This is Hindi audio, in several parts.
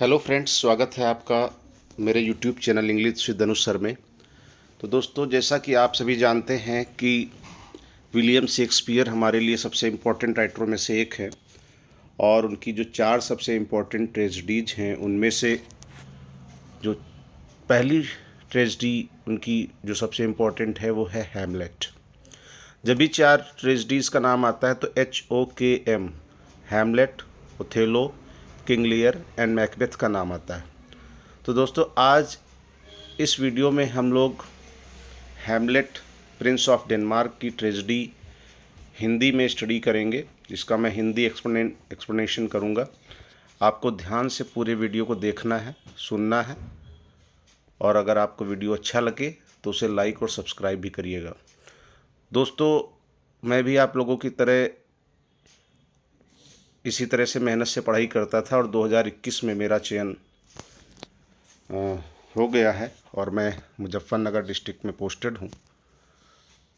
हेलो फ्रेंड्स, स्वागत है आपका मेरे YouTube channel English with Dhanush sir में। तो दोस्तों, जैसा कि आप सभी जानते हैं कि विलियम शेक्सपियर हमारे लिए सबसे इम्पोर्टेंट राइटरों में से एक है और उनकी जो चार सबसे इम्पोर्टेंट ट्रेजेडीज हैं उनमें से जो पहली ट्रेजेडी उनकी जो सबसे इम्पोर्टेंट है वो है हैमलेट। जब भी चार ट्रेजेडीज का नाम आता है तो HOKM Hamlet, Othello, King Lear and Macbeth का नाम आता है। तो दोस्तों, आज इस वीडियो में हम लोग हैमलेट प्रिंस ऑफ डेनमार्क की ट्रेजेडी हिंदी में स्टडी करेंगे, जिसका मैं हिंदी एक्सप्लेनेशन करूंगा। आपको ध्यान से पूरे वीडियो को देखना है, सुनना है और अगर आपको वीडियो अच्छा लगे तो उसे लाइक और सब्सक्राइब भी करिएगा। दोस्तों, मैं भी आप लोगों की तरह इसी तरह से मेहनत से पढ़ाई करता था और 2021 में मेरा चयन हो गया है और मैं मुजफ्फरनगर डिस्ट्रिक्ट में पोस्टेड हूँ।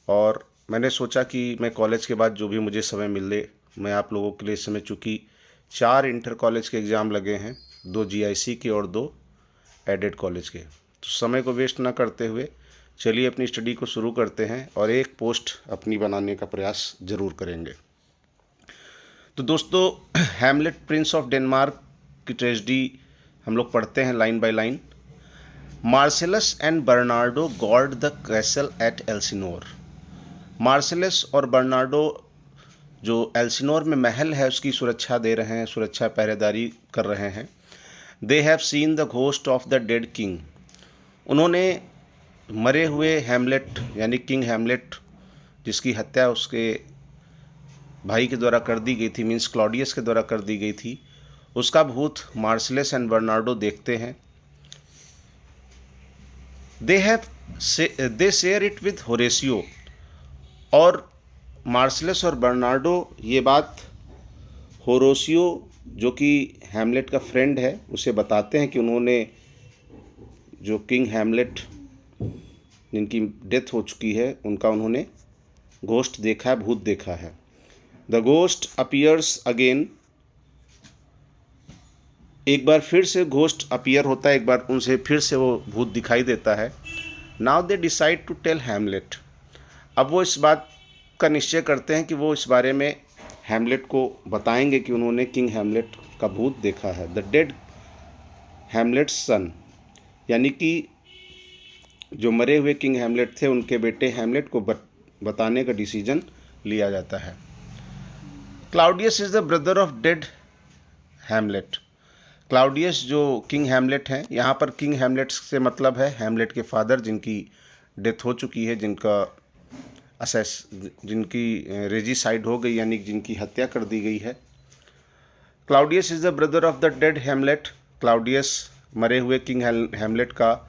और मैंने सोचा कि मैं कॉलेज के बाद जो भी मुझे समय मिले मैं आप लोगों के लिए इस समय, चूँकि 4 इंटर कॉलेज के एग्ज़ाम लगे हैं, 2 GIC के और 2 एडेड कॉलेज के, तो समय को वेस्ट ना करते हुए चलिए अपनी स्टडी को शुरू करते हैं और एक पोस्ट अपनी बनाने का प्रयास ज़रूर करेंगे। तो दोस्तों, हैमलेट प्रिंस ऑफ डेनमार्क की ट्रेजेडी हम लोग पढ़ते हैं line by line. Marcellus and Bernardo guard the castle at Elsinore. Marcellus और बर्नार्डो जो एल्सिनोर में महल है उसकी सुरक्षा दे रहे हैं, सुरक्षा पहरेदारी कर रहे हैं। They have seen the ghost of the dead king. उन्होंने मरे हुए हैमलेट यानी किंग हैमलेट, जिसकी हत्या उसके भाई के द्वारा कर दी गई थी, मीन्स क्लॉडियस के द्वारा कर दी गई थी, उसका भूत मार्सेलस एंड बर्नार्डो देखते हैं। दे शेयर इट विद होरेसियो। और मार्सेलस और बर्नार्डो ये बात होरेसियो, जो कि हैमलेट का फ्रेंड है, उसे बताते हैं कि उन्होंने जो किंग हैमलेट जिनकी डेथ हो चुकी है उनका उन्होंने घोस्ट देखा है, भूत देखा है। The ghost appears again. एक बार फिर से घोस्ट अपीयर होता है, एक बार उनसे फिर से वो भूत दिखाई देता है। Now they decide to tell Hamlet. अब वो इस बात का निश्चय करते हैं कि वो इस बारे में हैमलेट को बताएंगे कि उन्होंने किंग हैमलेट का भूत देखा है। द डेड हैमलेट्स सन, यानी कि जो मरे हुए किंग हैमलेट थे उनके बेटे हैमलेट को बताने का डिसीजन लिया जाता है। Claudius is the brother of dead Hamlet. Claudius जो किंग हैमलेट हैं, यहाँ पर किंग हैमलेट से मतलब है हैमलेट के फादर जिनकी डेथ हो चुकी है, जिनकी रेजिसाइड हो गई, यानी जिनकी हत्या कर दी गई है। Claudius is the brother of the dead Hamlet. Claudius मरे हुए किंग हैमलेट का,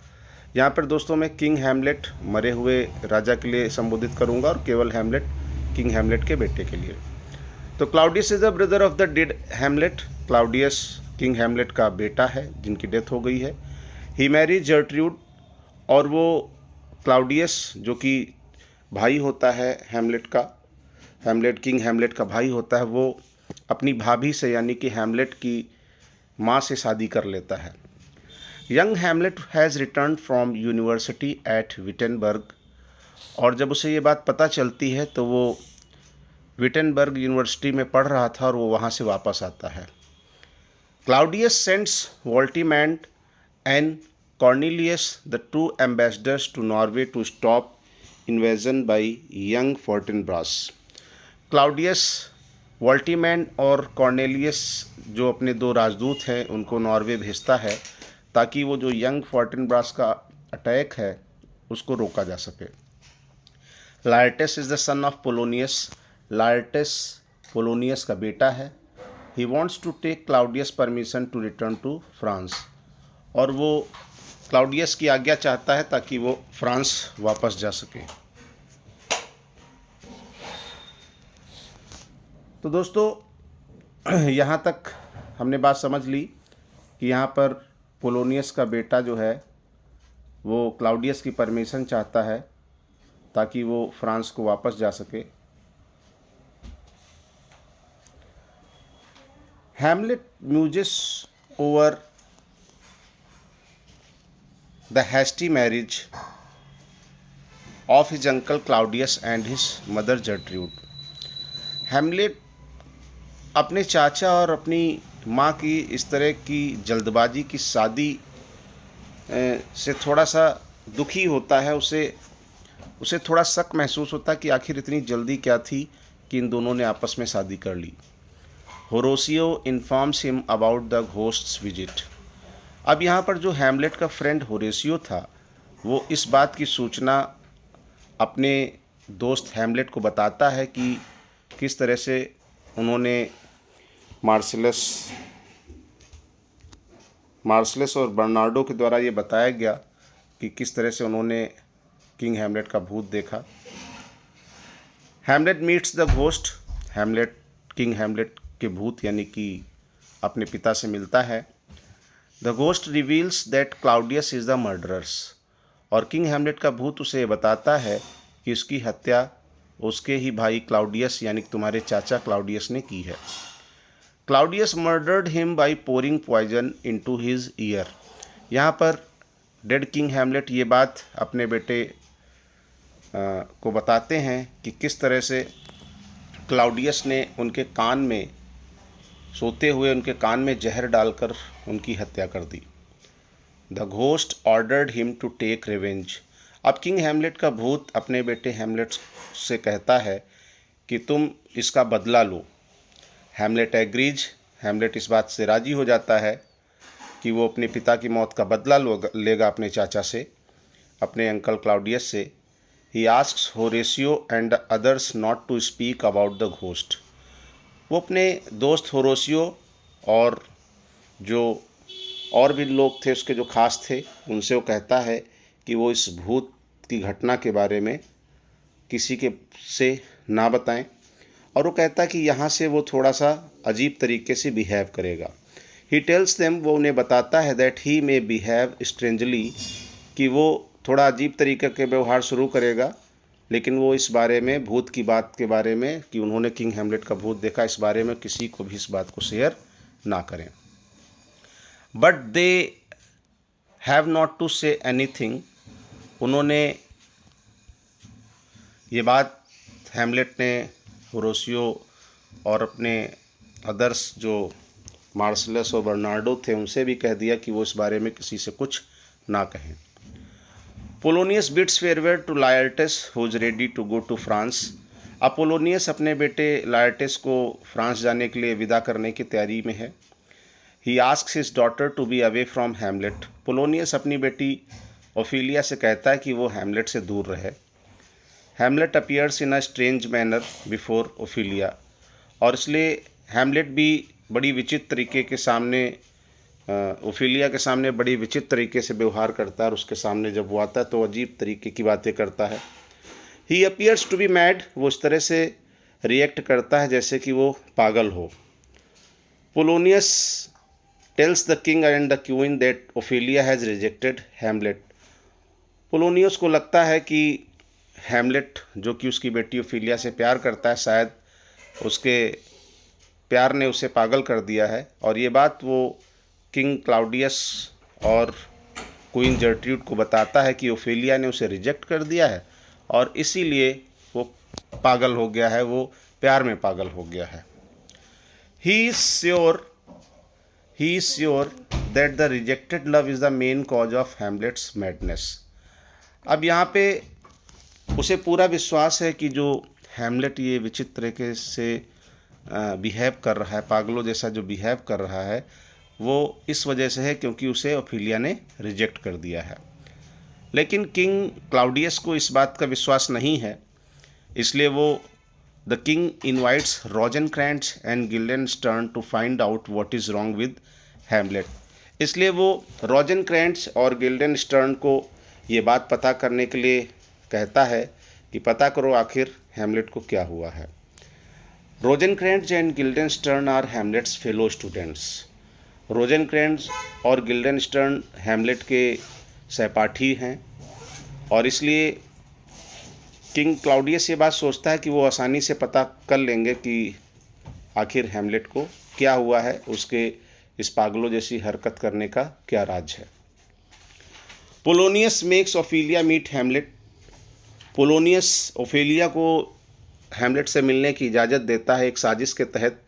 यहाँ पर दोस्तों मैं किंग हैमलेट मरे हुए राजा के लिए संबोधित करूँगा और केवल हैमलेट किंग हैमलेट के बेटे के लिए। तो Claudius is the brother of the dead Hamlet. Claudius king Hamlet का बेटा है जिनकी डेथ हो गई है। ही मैरी जर्ट्रूड। और वो क्लाउडियस जो कि भाई होता है हैमलेट का, हैमलेट किंग हैमलेट का भाई होता है, वो अपनी भाभी से यानी कि हैमलेट की माँ से शादी कर लेता है। Young Hamlet has return from university at Wittenberg. और जब उसे ये बात पता चलती है तो वो विटेनबर्ग यूनिवर्सिटी में पढ़ रहा था और वो वहाँ से वापस आता है। Claudius sends Voltimand and Cornelius the two ambassadors to Norway to stop invasion by young Fortinbras. Claudius Voltimand और कॉर्नेलियस जो अपने 2 राजदूत हैं उनको नॉर्वे भेजता है ताकि वो जो यंग फोर्टिनब्रास का अटैक है उसको रोका जा सके। Laertes is the son of Polonius. Laertes Polonius का बेटा है। He wants to take Claudius permission to return to France. और वो क्लाउडियस की आज्ञा चाहता है ताकि वो फ्रांस वापस जा सके। तो दोस्तों, यहाँ तक हमने बात समझ ली कि यहाँ पर पोलोनियस का बेटा जो है वो क्लाउडियस की परमिशन चाहता है ताकि वो फ्रांस को वापस जा सके। Hamlet muses over the hasty marriage of his uncle Claudius and his mother Gertrude. Hamlet अपने चाचा और अपनी माँ की इस तरह की जल्दबाजी की शादी से थोड़ा सा दुखी होता है। उसे थोड़ा शक महसूस होता है कि आखिर इतनी जल्दी क्या थी कि इन दोनों ने आपस में शादी कर ली। Horatio informs him about the ghost's visit. अब यहाँ पर जो हैमलेट का फ्रेंड होरेशियो था वो इस बात की सूचना अपने दोस्त हैमलेट को बताता है कि किस तरह से उन्होंने मार्सलस और बर्नार्डो के द्वारा ये बताया गया कि किस तरह से उन्होंने किंग हैमलेट का भूत देखा। Hamlet meets the ghost. King Hamlet के भूत यानी कि अपने पिता से मिलता है। The ghost reveals that Claudius is the murderers. और किंग हैमलेट का भूत उसे बताता है कि उसकी हत्या उसके ही भाई क्लाउडियस यानी कि तुम्हारे चाचा क्लाउडियस ने की है। Claudius murdered him by pouring poison into his ear. यहाँ पर डेड किंग हैमलेट ये बात अपने बेटे को बताते हैं कि किस तरह से क्लाउडियस ने उनके कान में सोते हुए उनके कान में जहर डालकर उनकी हत्या कर दी। The ghost ordered him to take revenge. अब किंग हैमलेट का भूत अपने बेटे हैमलेट से कहता है कि तुम इसका बदला लो। Hamlet agrees. हैमलेट इस बात से राजी हो जाता है कि वो अपने पिता की मौत का बदला लेगा अपने चाचा से, अपने अंकल क्लाउडियस से। He asks Horatio and the others not to speak about the ghost. वो अपने दोस्त होरेशियो और जो और भी लोग थे उसके जो खास थे उनसे वो कहता है कि वो इस भूत की घटना के बारे में किसी के से ना बताएं। और वो कहता है कि यहाँ से वो थोड़ा सा अजीब तरीके से बिहेव करेगा। ही टेल्स देम, वो उन्हें बताता है that he may behave strangely, कि वो थोड़ा अजीब तरीके के व्यवहार शुरू करेगा, लेकिन वो इस बारे में भूत की बात के बारे में कि उन्होंने किंग हैमलेट का भूत देखा इस बारे में किसी को भी इस बात को शेयर ना करें। But they have not to say anything. उन्होंने ये बात हैमलेट ने होरेशियो और अपने अदर्स जो मार्सलस और बर्नार्डो थे उनसे भी कह दिया कि वो इस बारे में किसी से कुछ ना कहें। Polonius bids farewell to Laertes who is ready to go to France. Polonius अपने बेटे लायर्टस को फ्रांस जाने के लिए विदा करने की तैयारी में है। He asks his daughter to be away from Hamlet. Polonius अपनी बेटी ओफिलिया से कहता है कि वो हैमलेट से दूर रहे। Hamlet appears in a strange manner before Ophelia. और इसलिए हैमलेट भी बड़ी विचित्र तरीके के सामने ओफिलिया के सामने बड़ी विचित्र तरीके से व्यवहार करता है और उसके सामने जब वो आता है तो अजीब तरीके की बातें करता है। He appears to be mad. वो इस तरह से रिएक्ट करता है जैसे कि वो पागल हो। Polonius tells the king and the queen that Ophelia has rejected Hamlet. Polonius को लगता है कि हैमलेट जो कि उसकी बेटी ओफिलिया से प्यार करता है, शायद उसके प्यार ने उसे पागल कर दिया है। और ये बात वो किंग क्लाउडियस और क्वीन जर्ट्रूड को बताता है कि ओफिलिया ने उसे रिजेक्ट कर दिया है और इसीलिए वो पागल हो गया है, वो प्यार में पागल हो गया है। He is sure that the rejected love is the main cause of Hamlet's madness. अब यहाँ पे उसे पूरा विश्वास है कि जो हैमलेट ये विचित्र तरीके से बिहेव कर रहा है, पागलों जैसा जो बिहेव कर रहा है, वो इस वजह से है क्योंकि उसे ओफिलिया ने रिजेक्ट कर दिया है। लेकिन किंग क्लाउडियस को इस बात का विश्वास नहीं है, इसलिए वो the king invites Rosencrantz and Guildenstern to find out what is wrong with Hamlet. इसलिए वो रोजेनक्रैंट्स और गिल्डेनस्टर्न को ये बात पता करने के लिए कहता है कि पता करो आखिर हैमलेट को क्या हुआ है। Rosencrantz and Guildenstern are Hamlet's fellow students. Rosencrantz और गिल्डेनस्टर्न हैमलेट के सहपाठी हैं और इसलिए किंग क्लाउडियस ये बात सोचता है कि वो आसानी से पता कर लेंगे कि आखिर हैमलेट को क्या हुआ है, उसके इस पागलों जैसी हरकत करने का क्या राज है। Polonius makes Ophelia meet Hamlet. Polonius Ophelia को हैमलेट से मिलने की इजाज़त देता है एक साजिश के तहत,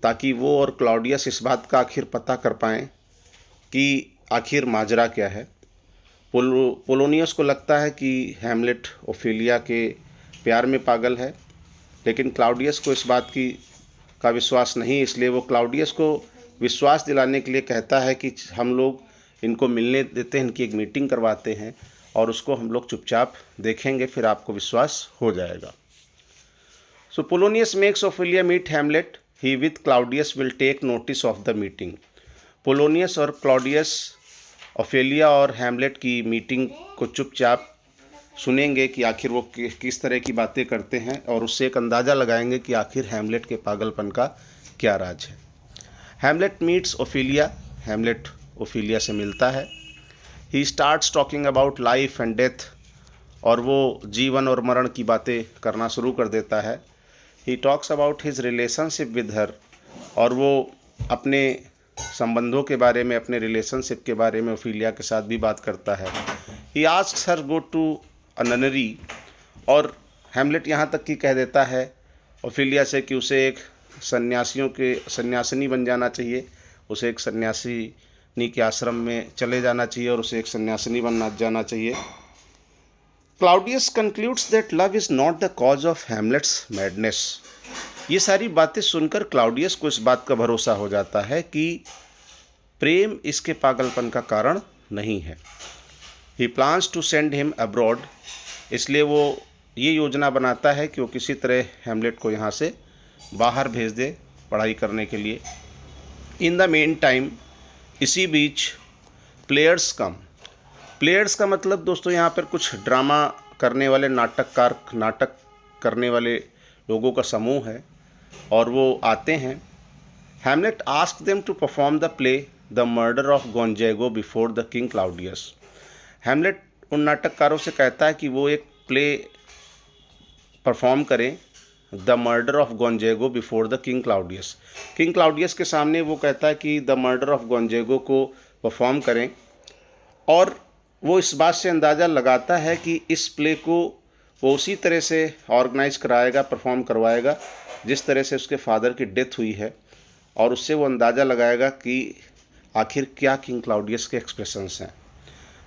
ताकि वो और क्लाउडियस इस बात का आखिर पता कर पाएँ कि आखिर माजरा क्या है। पोलोनियस को लगता है कि हैमलेट ओफेलिया के प्यार में पागल है, लेकिन क्लाउडियस को इस बात का विश्वास नहीं, इसलिए वो क्लाउडियस को विश्वास दिलाने के लिए कहता है कि हम लोग इनको मिलने देते हैं, इनकी एक मीटिंग करवाते हैं और उसको हम लोग चुपचाप देखेंगे, फिर आपको विश्वास हो जाएगा। So Polonius makes Ophelia meet Hamlet, he with Claudius will take notice of the meeting. Polonius और क्लाउडियस ओफेलिया और हैमलेट की मीटिंग को चुपचाप सुनेंगे कि आखिर वो किस तरह की बातें करते हैं, और उससे एक अंदाज़ा लगाएंगे कि आखिर हैमलेट के पागलपन का क्या राज है। Hamlet meets Ophelia, Hamlet Ophelia से मिलता है। He starts talking about life and death, और वो जीवन और मरण की बातें करना शुरू कर देता है। He talks about his relationship with her, और वो अपने संबंधों के बारे में, अपने रिलेशनशिप के बारे में ओफेलिया के साथ भी बात करता है। He asks her go to a ननरी, और हैमलेट यहाँ तक कि कह देता है ओफेलिया से कि उसे एक सन्यासिनी बन जाना चाहिए, उसे एक सन्यासिनी के आश्रम में चले जाना चाहिए और उसे एक सन्यासिनी बनना जाना चाहिए। Claudius concludes that love is not the cause of Hamlet's madness. ये सारी बातें सुनकर क्लाउडियस को इस बात का भरोसा हो जाता है कि प्रेम इसके पागलपन का कारण नहीं है। He plans to send him abroad, इसलिए वो ये योजना बनाता है कि वो किसी तरह हैमलेट को यहाँ से बाहर भेज दे पढ़ाई करने के लिए। इन द मेन टाइम, इसी बीच प्लेयर्स कम। प्लेयर्स का मतलब दोस्तों यहाँ पर कुछ ड्रामा करने वाले नाटक करने वाले लोगों का समूह है, और वो आते हैं। Hamlet ask them to perform the play the murder of Gonzago before the king Claudius. Hamlet उन नाटककारों से कहता है कि वो एक प्ले परफॉर्म करें, the murder of Gonzago before the king Claudius. King Claudius के सामने वो कहता है कि द मर्डर ऑफ गोंजेगो को परफॉर्म करें, और वो इस बात से अंदाज़ा लगाता है कि इस प्ले को वो उसी तरह से ऑर्गेनाइज कराएगा, परफॉर्म करवाएगा जिस तरह से उसके फादर की डेथ हुई है, और उससे वो अंदाज़ा लगाएगा कि आखिर क्या किंग क्लाउडियस के एक्सप्रेशंस हैं।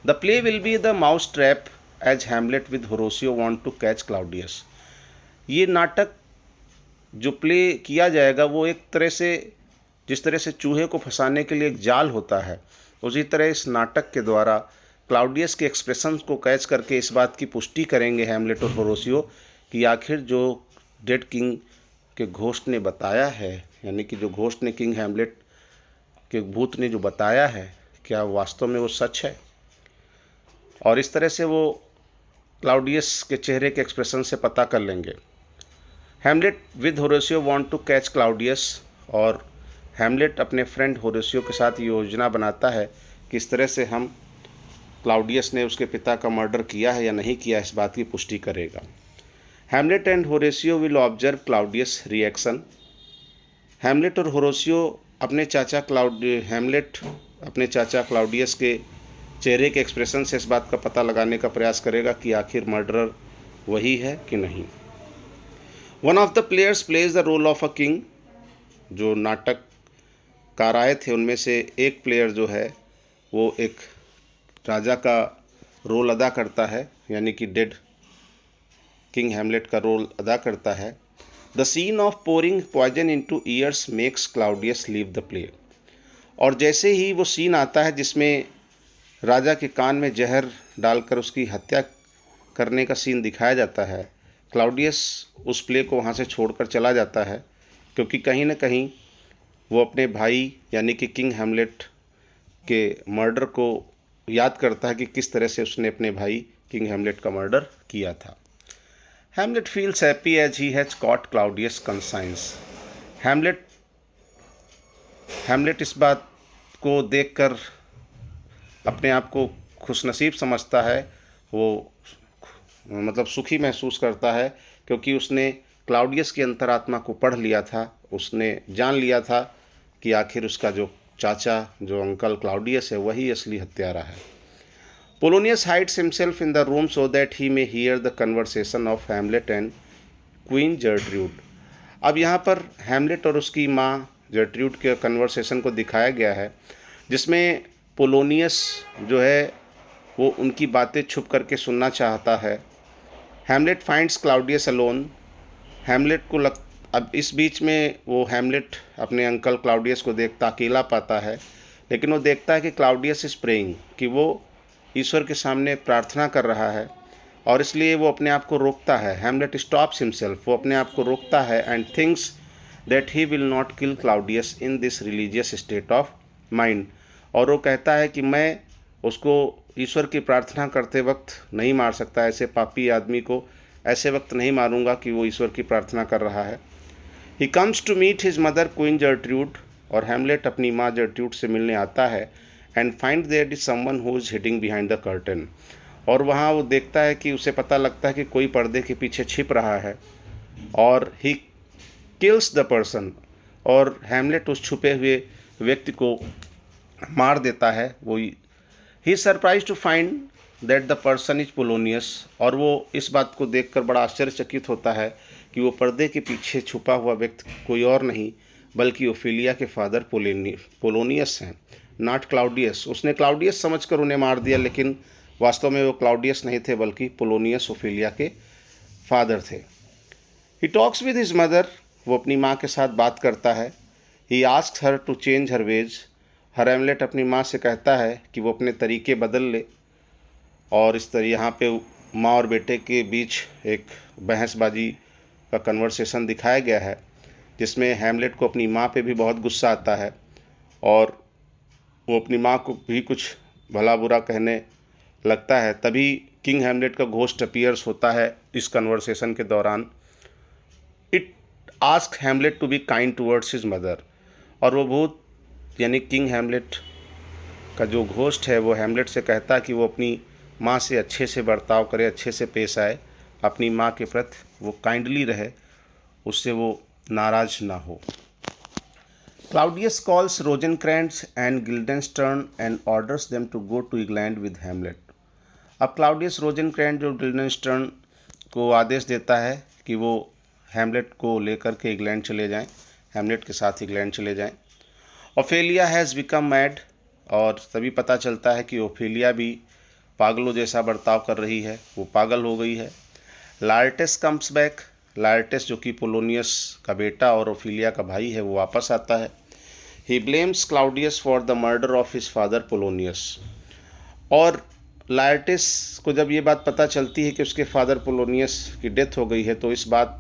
The play will be the mouse trap as Hamlet with Horatio want to catch Claudius. ये नाटक जो प्ले किया जाएगा वो एक तरह से, जिस तरह से चूहे को फंसाने के लिए एक जाल होता है, उसी तरह इस नाटक के द्वारा क्लाउडियस के एक्सप्रेशंस को कैच करके इस बात की पुष्टि करेंगे हैमलेट और होरेसियो कि आखिर जो डेड किंग के घोस्ट ने बताया है, यानी कि जो घोस्ट ने किंग हैमलेट के भूत ने जो बताया है, क्या वास्तव में वो सच है। और इस तरह से वो क्लाउडियस के चेहरे के एक्सप्रेशन से पता कर लेंगे। Hamlet with Horatio want to catch Claudius, और हैमलेट अपने फ्रेंड होरेसियो के साथ योजना बनाता है कि इस तरह से हम क्लाउडियस ने उसके पिता का मर्डर किया है या नहीं किया, इस बात की पुष्टि करेगा। Hamlet and होरेसियो will observe Claudius reaction. Hamlet और होरेसियो हैमलेट अपने चाचा क्लाउडियस के चेहरे के एक्सप्रेशन से इस बात का पता लगाने का प्रयास करेगा कि आखिर मर्डरर वही है कि नहीं। One of the players plays the role of a king. जो नाटककार आए थे उनमें से एक प्लेयर जो है वो एक राजा का रोल अदा करता है, यानी कि डेड किंग हैमलेट का रोल अदा करता है। The scene of pouring poison into ears makes Claudius leave the play. और जैसे ही वो सीन आता है जिसमें राजा के कान में जहर डालकर उसकी हत्या करने का सीन दिखाया जाता है, क्लाउडियस उस प्ले को वहाँ से छोड़कर चला जाता है, क्योंकि कहीं ना कहीं वो अपने भाई यानी कि किंग हैमलेट के मर्डर को याद करता है कि किस तरह से उसने अपने भाई किंग हैमलेट का मर्डर किया था। Hamlet feels happy as he has caught Claudius conscience. Hamlet इस बात को देखकर अपने आप को खुशनसीब समझता है, वो मतलब सुखी महसूस करता है, क्योंकि उसने क्लाउडियस की अंतरात्मा को पढ़ लिया था, उसने जान लिया था कि आखिर उसका जो चाचा, जो अंकल क्लाउडियस है, वही असली हत्यारा है। Polonius hides himself in the room so that he may hear the conversation of Hamlet and Queen Gertrude. अब यहाँ पर हैमलेट और उसकी माँ जर्ट्रूड के कन्वर्सेशन को दिखाया गया है, जिसमें पोलोनियस जो है वो उनकी बातें छुप करके सुनना चाहता है। Hamlet finds Claudius alone. Hamlet को अब इस बीच में वो हैमलेट अपने अंकल क्लाउडियस को देखता अकेला पाता है, लेकिन वो देखता है कि क्लाउडियस इज़ प्रेइंग, कि वो ईश्वर के सामने प्रार्थना कर रहा है, और इसलिए वो अपने आप को रोकता है। हैमलेट स्टॉप्स हिमसेल्फ, वो अपने आप को रोकता है and thinks that he will not kill Claudius in this religious state of mind. और वो कहता है कि मैं उसको ईश्वर की प्रार्थना करते वक्त नहीं मार सकता, ऐसे पापी आदमी को ऐसे वक्त नहीं मारूंगा कि वो ईश्वर की प्रार्थना कर रहा है। He comes to meet his mother queen Gertrude, और हैमलेट अपनी माँ जर्ट्रूड से मिलने आता है and find there is someone who is hiding behind the curtain. और वहाँ वो देखता है कि उसे पता लगता है कि कोई पर्दे के पीछे छिप रहा है, और ही किल्स द पर्सन, और हैमलेट उस छुपे हुए व्यक्ति को मार देता है। वो he surprise to find that the person is Polonius, और वो इस बात को देखकर बड़ा आश्चर्यचकित होता है कि वो पर्दे के पीछे छुपा हुआ व्यक्ति कोई और नहीं बल्कि ओफेलिया के फादर पोलोनियस हैं, नॉट क्लाउडियस। उसने क्लाउडियस समझकर उन्हें मार दिया, लेकिन वास्तव में वो क्लाउडियस नहीं थे बल्कि पोलोनियस ओफेलिया के फादर थे। He talks with his mother, वो अपनी माँ के साथ बात करता है। He asks her to change her ways, Hamlet अपनी माँ से कहता है कि वो अपने तरीके बदल ले, और इस तरह यहाँ पे माँ और बेटे के बीच एक बहसबाजी का कन्वर्सेशन दिखाया गया है, जिसमें हैमलेट को अपनी माँ पे भी बहुत गुस्सा आता है, और वो अपनी माँ को भी कुछ भला बुरा कहने लगता है। तभी किंग हैमलेट का घोस्ट अपीयर्स होता है इस कन्वर्सेशन के दौरान। It ask Hamlet to be kind towards his mother, और वो भूत यानी किंग हैमलेट का जो घोस्ट है वो हैमलेट से कहता है कि वो अपनी माँ से अच्छे से बर्ताव करे, अच्छे से पेश आए, अपनी माँ के प्रति वो काइंडली रहे, उससे वो नाराज ना हो। Claudius calls Rosencrantz and Guildenstern and orders them to go to England with Hamlet. अब क्लाउडियस रोजेनक्रैंट जो गिल्डेनस्टर्न को आदेश देता है कि वो हैमलेट को लेकर के इंग्लैंड चले जाएं, हैमलेट के साथ इंग्लैंड चले जाएं। ओफेलिया हैज़ बिकम मैड, और तभी पता चलता है कि ओफेलिया भी पागलों जैसा बर्ताव कर रही है, वो पागल हो गई है। लार्टेस कम्स बैक, लार्टेस जो कि पोलोनियस का बेटा और ओफेलिया का भाई है वो वापस आता है। He blames Claudius for the murder of his father Polonius, और लार्टेस को जब ये बात पता चलती है कि उसके फादर पोलोनियस की डेथ हो गई है, तो इस बात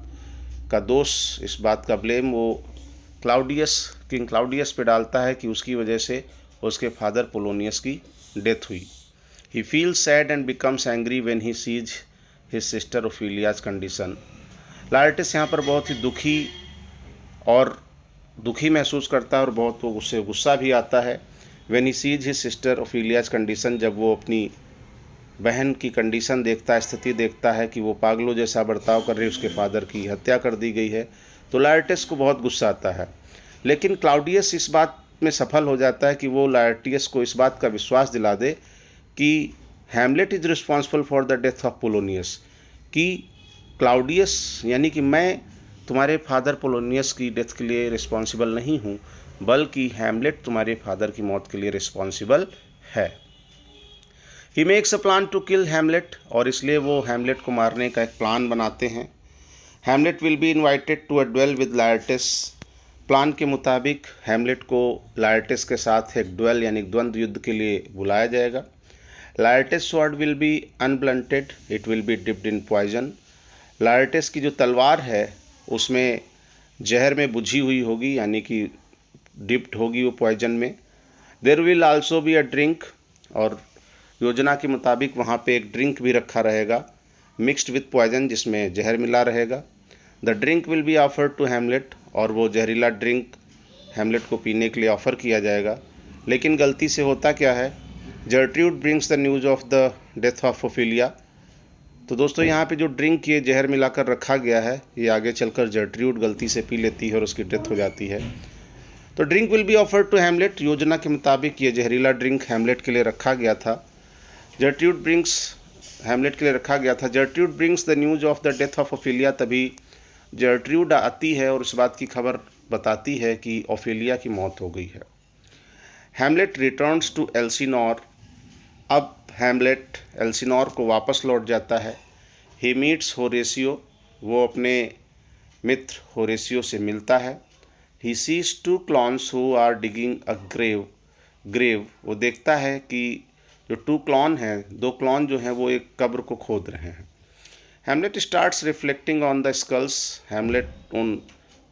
का दोष, इस बात का ब्लेम वो किंग क्लाउडियस पे डालता है कि उसकी वजह से उसके फादर पोलोनियस की डेथ हुई। He feels sad and becomes angry when he sees his sister Ophelia's condition. Laertes यहाँ पर बहुत ही दुखी महसूस करता है, और बहुत उससे गुस्सा भी आता है। When he sees his sister Ophelia's condition, जब वो अपनी बहन की कंडीशन देखता है, स्थिति देखता है कि वो पागलों जैसा बर्ताव कर रही है, उसके फादर की हत्या कर दी गई है, तो लार्टेस को बहुत गुस्सा आता है। लेकिन क्लाउडियस इस बात में सफल हो जाता है कि वो लार्टियस को इस बात का विश्वास दिला दे कि Hamlet is responsible for the death of Polonius, कि क्लाउडियस यानी कि मैं तुम्हारे फादर पोलोनियस की डेथ के लिए रिस्पॉन्सिबल नहीं हूँ, बल्कि हैमलेट तुम्हारे फादर की मौत के लिए रिस्पॉन्सिबल है। He makes a plan to kill Hamlet, और इसलिए वो हैमलेट को मारने का एक प्लान बनाते हैं। Hamlet will be invited to a duel with Laertes. Plan के मुताबिक हैमलेट को लार्टेस के साथ एक ड्वेल यानी द्वंद्व युद्ध के लिए बुलाया जाएगा। Laertes sword will be unblunted, it will be dipped in poison. Laertes की जो तलवार है उसमें जहर में बुझी हुई होगी, यानी कि डिप्ड होगी वो पॉइजन में। There will also be a drink, और योजना के मुताबिक वहाँ पे एक ड्रिंक भी रखा रहेगा मिक्स्ड विथ पॉइजन, जिसमें जहर मिला रहेगा। The drink will be offered to Hamlet, और वो जहरीला ड्रिंक हैमलेट को पीने के लिए ऑफ़र किया जाएगा। लेकिन गलती से होता क्या है, Gertrude brings the news of the death of Ophelia. तो दोस्तों यहाँ पे जो ड्रिंक ये जहर मिलाकर रखा गया है, ये आगे चलकर जर्ट्रूड गलती से पी लेती है और उसकी डेथ हो जाती है। तो drink will be offered to Hamlet, योजना के मुताबिक ये जहरीला ड्रिंक हैमलेट के लिए रखा गया था। जर्ट्रूड ब्रिंग्स, हैमलेट के लिए रखा गया था। Gertrude brings the news of the death of Ophelia, तभी जर्ट्रूड आती है और उस बात की खबर बताती है कि ओफेलिया की मौत हो गई है। हैमलेट रिटर्न्स टू एल्सिनोर, अब हैमलेट एल्सिनोर को वापस लौट जाता है। ही मीट्स होरेसियो, वो अपने मित्र होरेसियो से मिलता है। He sees two clowns who are digging a grave, वो देखता है कि जो 2 क्लॉन हैं, 2 क्लॉन जो हैं वो एक कब्र को खोद रहे हैं। Hamlet starts reflecting on the skulls, Hamlet उन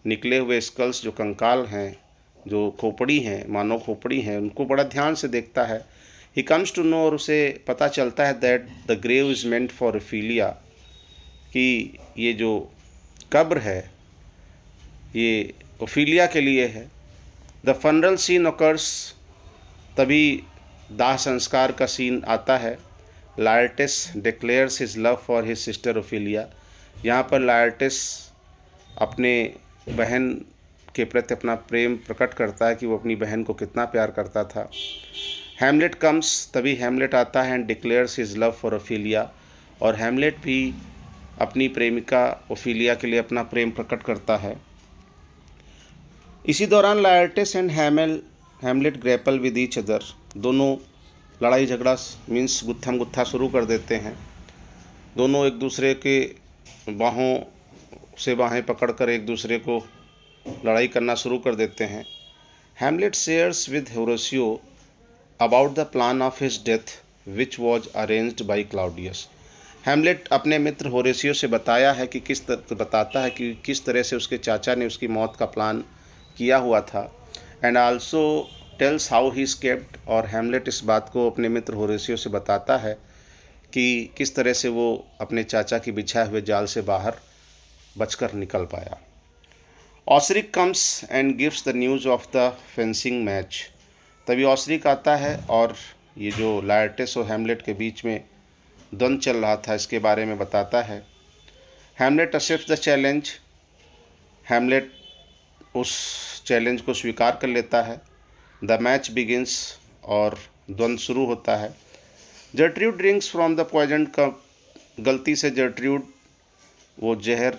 निकले हुए स्कल्स जो कंकाल हैं, जो खोपड़ी हैं, मानव खोपड़ी हैं, उनको बड़ा ध्यान से देखता है। ही कम्स टू नो, और उसे पता चलता है that the grave is meant for Ophelia, कि ये जो कब्र है ये ओफेलिया के लिए है। द फनरल सीन ऑकर्स, तभी दाह संस्कार का सीन आता है। Laertes declares his love for his sister Ophelia, यहाँ पर लायरटिस अपने बहन के प्रति अपना प्रेम प्रकट करता है कि वो अपनी बहन को कितना प्यार करता था। हैमलेट कम्स, तभी हैमलेट आता है and declares his love for Ophelia, और हैमलेट भी अपनी प्रेमिका ओफेलिया के लिए अपना प्रेम प्रकट करता है। इसी दौरान Laertes and Hamlet grapple with each other, दोनों लड़ाई झगड़ा मीन्स गुत्थम गुत्था शुरू कर देते हैं। दोनों एक दूसरे के बाहों से बाहें पकड़कर एक दूसरे को लड़ाई करना शुरू कर देते हैं। Hamlet shares with होरेसियो about the plan of his death which was arranged by Claudius, Hamlet अपने मित्र होरेसियो से बताता है कि किस तरह से उसके चाचा ने उसकी मौत का प्लान किया हुआ था। And also tales how he escaped, और हैमलेट इस बात को अपने मित्र होरेसियो से बताता है कि किस तरह से वो अपने चाचा की बिछाए हुए जाल से बाहर बचकर निकल पाया। Osric comes and gives the news of the fencing match, तभी ऑसरिक आता है और ये जो लायरटिस और हैमलेट के बीच में द्वंद्व चल रहा था इसके बारे में बताता है। Hamlet accepts the challenge, Hamlet उस चैलेंज को स्वीकार कर लेता है। द मैच बिगिंस, और द्वंद्व शुरू होता है। Gertrude drinks from the poison cup, गलती से जर्ट्रूड वो जहर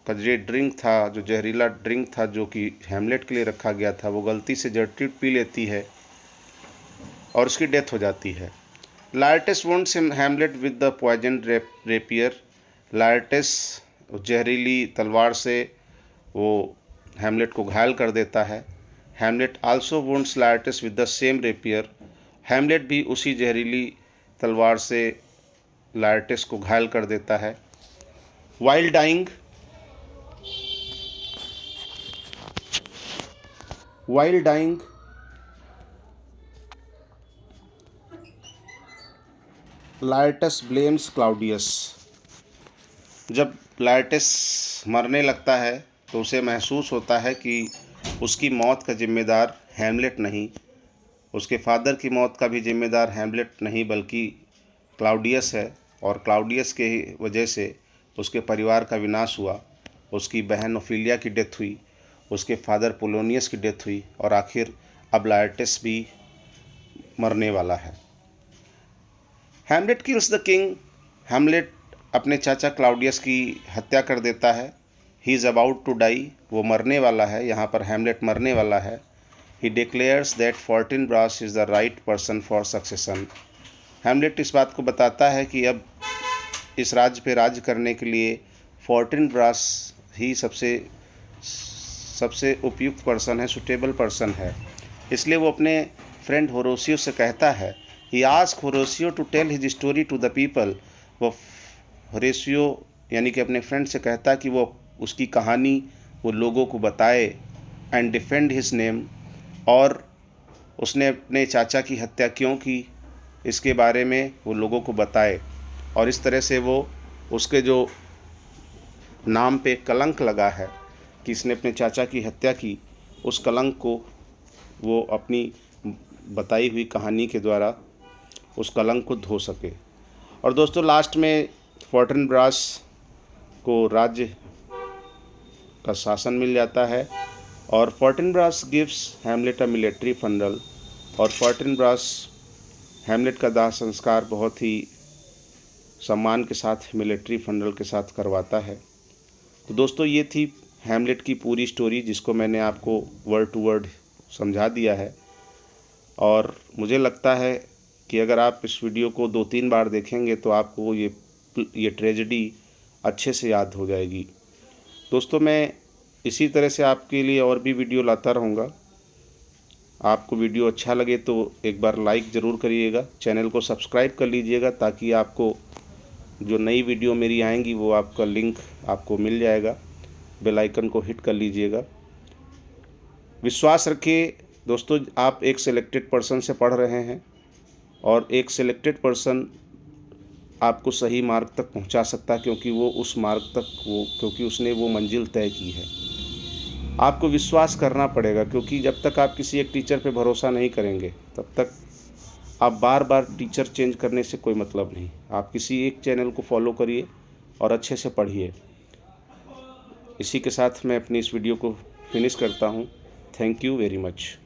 का जो ड्रिंक था, जो जहरीला ड्रिंक था जो कि हैमलेट के लिए रखा गया था, वो गलती से जर्ट्रूड पी लेती है और उसकी डेथ हो जाती है। Laertes wounds Hamlet with the poison rapier, Laertes जहरीली तलवार से वो हैमलेट को घायल कर देता है। Hamlet also wounds Laertes with the same rapier, Hamlet भी उसी जहरीली तलवार से लायरटिस को घायल कर देता है। वाइल डाइंग लायरटिस ब्लेम्स क्लाउडियस, जब लायरटिस मरने लगता है तो उसे महसूस होता है कि उसकी मौत का जिम्मेदार हैमलेट नहीं, उसके फादर की मौत का भी जिम्मेदार हैमलेट नहीं बल्कि क्लाउडियस है, और क्लाउडियस के वजह से उसके परिवार का विनाश हुआ। उसकी बहन ओफेलिया की डेथ हुई, उसके फादर पोलोनियस की डेथ हुई, और आखिर अब लायरटिस भी मरने वाला है। Hamlet kills the king, Hamlet अपने चाचा क्लाउडियस की हत्या कर देता है। He is about to die, वो मरने वाला है, यहाँ पर हैमलेट मरने वाला है। He declares that Fortinbras is the right person for succession, Hamlet इस बात को बताता है कि अब इस राज्य पे राज्य करने के लिए फोर्टिनब्रास ही सबसे उपयुक्त पर्सन है, सुटेबल पर्सन है। इसलिए वो अपने फ्रेंड होरेसियो से कहता है, he ask Horatio to tell his story to the people, वो होरेसियो यानी कि अपने फ्रेंड से कहता है कि वो उसकी कहानी वो लोगों को बताए। एंड डिफेंड हिज नेम, और उसने अपने चाचा की हत्या क्यों की इसके बारे में वो लोगों को बताए, और इस तरह से वो उसके जो नाम पे कलंक लगा है कि इसने अपने चाचा की हत्या की, उस कलंक को वो अपनी बताई हुई कहानी के द्वारा उस कलंक को धो सके। और दोस्तों लास्ट में फोर्टिनब्रास को राज्य का शासन मिल जाता है, और Fortinbras gives Hamlet a military funeral, और फोर्टिनब्रास हैमलेट का दाह संस्कार बहुत ही सम्मान के साथ मिलिट्री फंडल के साथ करवाता है। तो दोस्तों ये थी हैमलेट की पूरी स्टोरी, जिसको मैंने आपको वर्ड टू वर्ड समझा दिया है। और मुझे लगता है कि अगर आप इस वीडियो को 2-3 बार देखेंगे तो आपको ये ट्रेजेडी अच्छे से याद हो जाएगी। दोस्तों मैं इसी तरह से आपके लिए और भी वीडियो लाता रहूँगा। आपको वीडियो अच्छा लगे तो एक बार लाइक ज़रूर करिएगा, चैनल को सब्सक्राइब कर लीजिएगा, ताकि आपको जो नई वीडियो मेरी आएंगी वो आपका लिंक आपको मिल जाएगा। बेल आइकन को हिट कर लीजिएगा। विश्वास रखिए दोस्तों, आप एक सिलेक्टेड पर्सन से पढ़ रहे हैं और एक सिलेक्टेड पर्सन आपको सही मार्ग तक पहुंचा सकता है, क्योंकि वो उस मार्ग तक क्योंकि उसने वो मंजिल तय की है। आपको विश्वास करना पड़ेगा, क्योंकि जब तक आप किसी एक टीचर पे भरोसा नहीं करेंगे तब तक आप बार बार टीचर चेंज करने से कोई मतलब नहीं। आप किसी एक चैनल को फॉलो करिए और अच्छे से पढ़िए। इसी के साथ मैं अपनी इस वीडियो को फिनिश करता हूँ। Thank you very much.